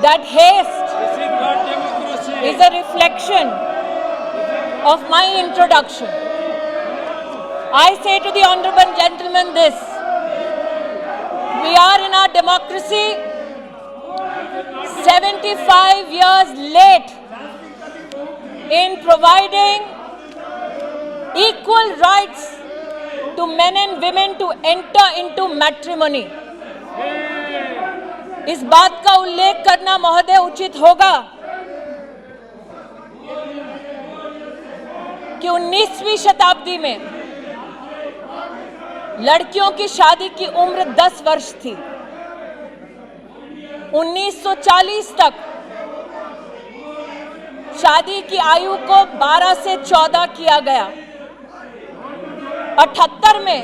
That haste is a reflection of my introduction. I say to the honorable gentleman this: we are in our democracy 75 years late in providing equal rights to men and women to enter into matrimony. इस बात का उल्लेख करना महोदय उचित होगा कि 19वीं शताब्दी में लड़कियों की शादी की उम्र 10 वर्ष थी। 1940 तक शादी की आयु को 12 से 14 किया गया। 78 में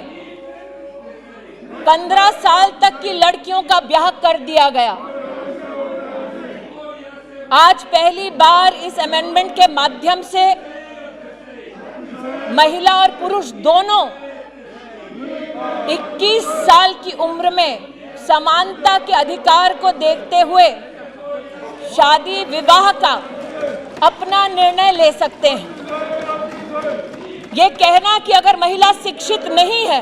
15 साल तक की लड़कियों का ब्याह कर दिया गया। आज पहली बार इस अमेंडमेंट के माध्यम से महिला और पुरुष दोनों 21 साल की उम्र में समानता के अधिकार को देखते हुए शादी विवाह का अपना निर्णय ले सकते हैं। ये कहना कि अगर महिला शिक्षित नहीं है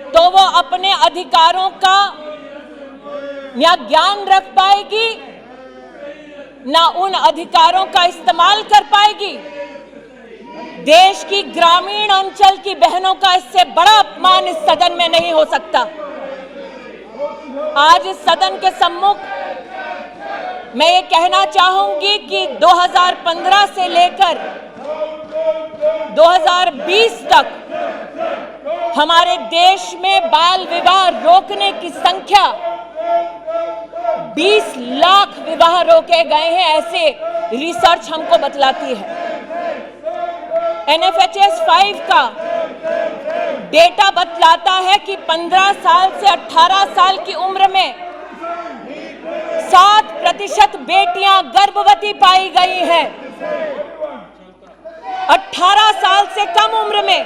तो वो अपने अधिकारों का ना ज्ञान रख पाएगी, ना उन अधिकारों का इस्तेमाल कर पाएगी। देश की ग्रामीण अंचल की बहनों का इससे बड़ा अपमान इस सदन में नहीं हो सकता। आज इस सदन के सम्मुख मैं ये कहना चाहूंगी कि 2015 से लेकर 2020 तक हमारे देश में बाल विवाह रोकने की संख्या 20 लाख विवाह रोके गए हैं, ऐसे रिसर्च हमको बतलाती है। NFHS 5 का डेटा बतलाता है कि 15 साल से 18 साल की उम्र में 7% बेटियां गर्भवती पाई गई हैं। 18 साल से कम उम्र में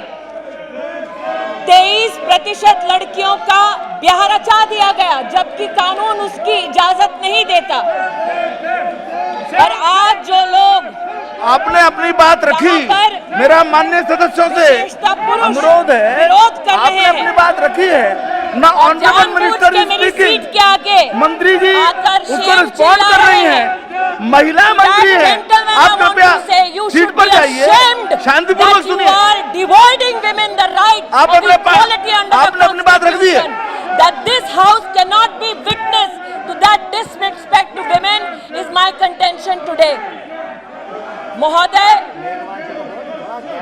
23% लड़कियों का ब्याह रचा दिया गया, जबकि कानून उसकी इजाजत नहीं देता। और आज जो लोग आपने अपनी बात रखी, मेरा माननीय सदस्यों से अनुरोध है, आपने अपनी बात रखी है ना। ऑनरेबल मिनिस्टर इज स्पीकिंग, मंत्री जी उसको रिस्पॉन्ड कर रही हैं, महिला मंत्री है, आप कृपया सीट पर जाइए, शांतिपूर्वक सुनिए। आपने अपनी बात रख दी है। That this house cannot be witness to that disrespect to women is my contention today. महोदय,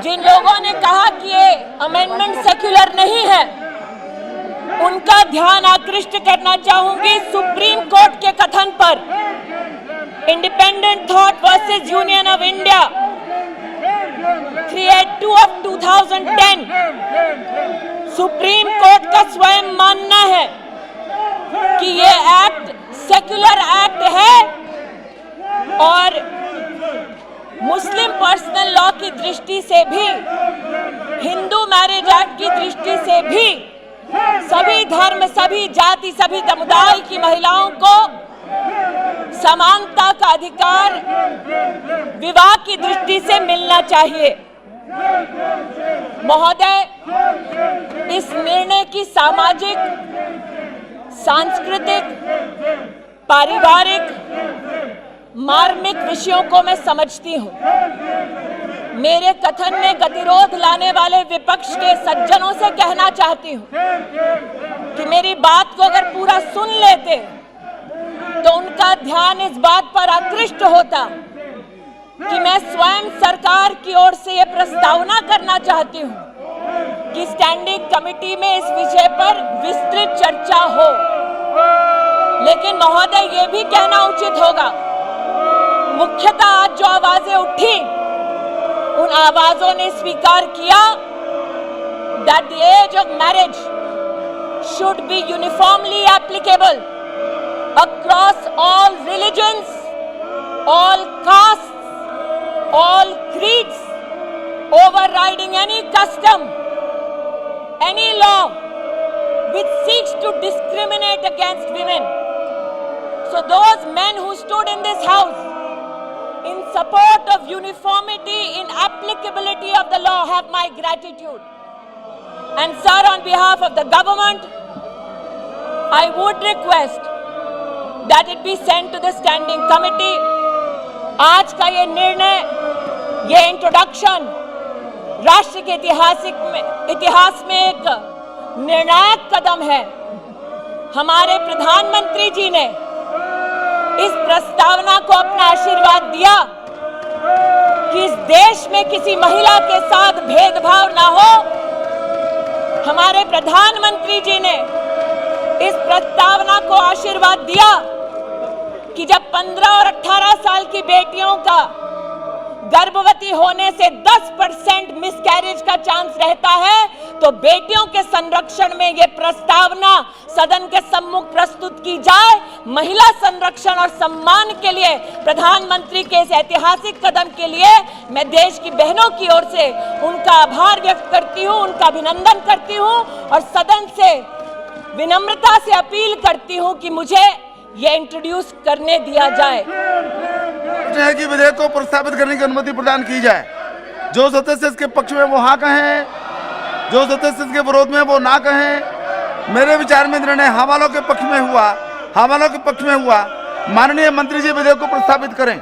जिन लोगों ने कहा कि ये अमेंडमेंट सेक्युलर नहीं है, उनका ध्यान आकृष्ट करना चाहूंगी सुप्रीम कोर्ट के कथन पर। Independent thought versus union of India 382 of 2010, supreme court का स्वयं मानना है कि ये एक्ट सेक्युलर एक्ट है और मुस्लिम पर्सनल लॉ की दृष्टि से भी, हिंदू मैरिज एक्ट की दृष्टि से भी सभी धर्म, सभी जाति, सभी समुदाय की महिलाओं को समानता का अधिकार विवाह की दृष्टि से मिलना चाहिए। महोदय, इस निर्णय की सामाजिक, सांस्कृतिक, पारिवारिक, मार्मिक विषयों को मैं समझती हूं। मेरे कथन में गतिरोध लाने वाले विपक्ष के सज्जनों से कहना चाहती हूं कि मेरी बात को अगर पूरा सुन लेते तो उनका ध्यान इस बात पर आकृष्ट होता कि मैं स्वयं सरकार की ओर से यह प्रस्तावना करना चाहती हूं कि स्टैंडिंग कमेटी में इस विषय पर विस्तृत चर्चा हो। लेकिन महोदय, ये भी कहना उचित होगा, मुख्यतः आज जो आवाजें उठी, उन आवाजों ने स्वीकार किया that the age of marriage should be uniformly applicable across all religions, all castes, all creeds, overriding any custom, any law which seeks to discriminate against women. So So those men who stood in this house in support of uniformity in applicability of the law have my gratitude. And sir, on behalf of the government, I would request that it be sent to the standing committee. आज का ये निर्णय, ये introduction राष्ट्र के इतिहास में एक निर्णायक कदम है। हमारे प्रधानमंत्री जी ने इस प्रस्तावना को अपना आशीर्वाद दिया कि इस देश में किसी महिला के साथ भेदभाव ना हो। हमारे प्रधानमंत्री जी ने इस प्रस्तावना को आशीर्वाद दिया कि जब 15 और 18 साल की बेटियों का गर्भवती होने से 10% मिसकैरेज का चांस रहता है, तो बेटियों के संरक्षण में यह प्रस्तावना सदन के सम्मुख प्रस्तुत की जाए। महिला संरक्षण और सम्मान के लिए प्रधानमंत्री के इस ऐतिहासिक कदम के लिए मैं देश की बहनों की ओर से उनका आभार व्यक्त करती हूं, उनका अभिनंदन करती हूं और सदन से विनम्रता से अपील करती हूं कि मुझे ये इंट्रोड्यूस करने दिया जाए। है कि विधेयक को प्रस्तावित करने की अनुमति प्रदान की जाए। जो सदस्य इसके पक्ष में वो हाँ कहें, जो सदस्य इसके विरोध में वो ना कहें। मेरे विचार में निर्णय हाँ वालों के पक्ष में हुआ। माननीय मंत्री जी विधेयक को प्रस्तावित करें।